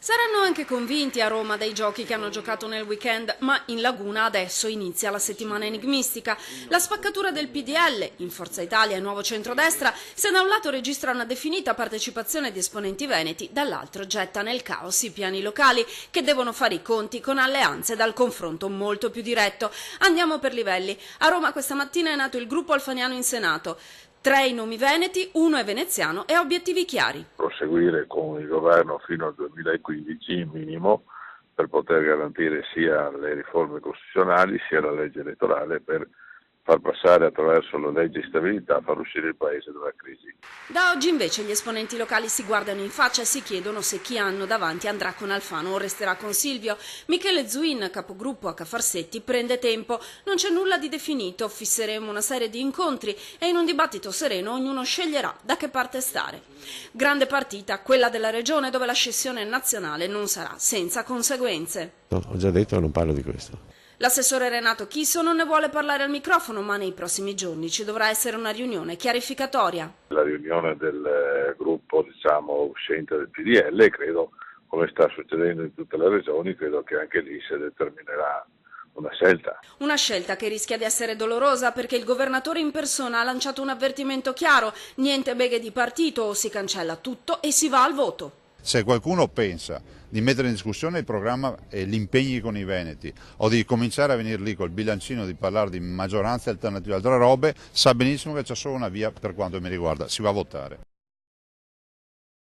Saranno anche convinti a Roma dei giochi che hanno giocato nel weekend, ma in Laguna adesso inizia la settimana enigmistica. La spaccatura del PDL, in Forza Italia e Nuovo Centrodestra, se da un lato registra una definita partecipazione di esponenti veneti, dall'altro getta nel caos i piani locali che devono fare i conti con alleanze dal confronto molto più diretto. Andiamo per livelli. A Roma questa mattina è nato il gruppo Alfaniano in Senato. 3 i nomi veneti, 1 è veneziano e ha obiettivi chiari. Proseguire con il governo fino al 2015 minimo per poter garantire sia le riforme costituzionali sia la legge elettorale per far passare attraverso la legge di stabilità, far uscire il paese dalla crisi. Da oggi invece gli esponenti locali si guardano in faccia e si chiedono se chi hanno davanti andrà con Alfano o resterà con Silvio. Michele Zuin, capogruppo a Cafarsetti, prende tempo. Non c'è nulla di definito, fisseremo una serie di incontri e in un dibattito sereno ognuno sceglierà da che parte stare. Grande partita, quella della regione dove la scissione nazionale non sarà senza conseguenze. No, ho già detto che non parlo di questo. L'assessore Renato Chiso non ne vuole parlare al microfono, ma nei prossimi giorni ci dovrà essere una riunione chiarificatoria. La riunione del gruppo uscente del PDL, credo, come sta succedendo in tutte le regioni, credo che anche lì si determinerà una scelta. Una scelta che rischia di essere dolorosa perché il governatore in persona ha lanciato un avvertimento chiaro: niente beghe di partito, o si cancella tutto e si va al voto. Se qualcuno pensa di mettere in discussione il programma e gli impegni con i veneti o di cominciare a venire lì col bilancino di parlare di maggioranze alternative e altre robe, sa benissimo che c'è solo una via per quanto mi riguarda: si va a votare.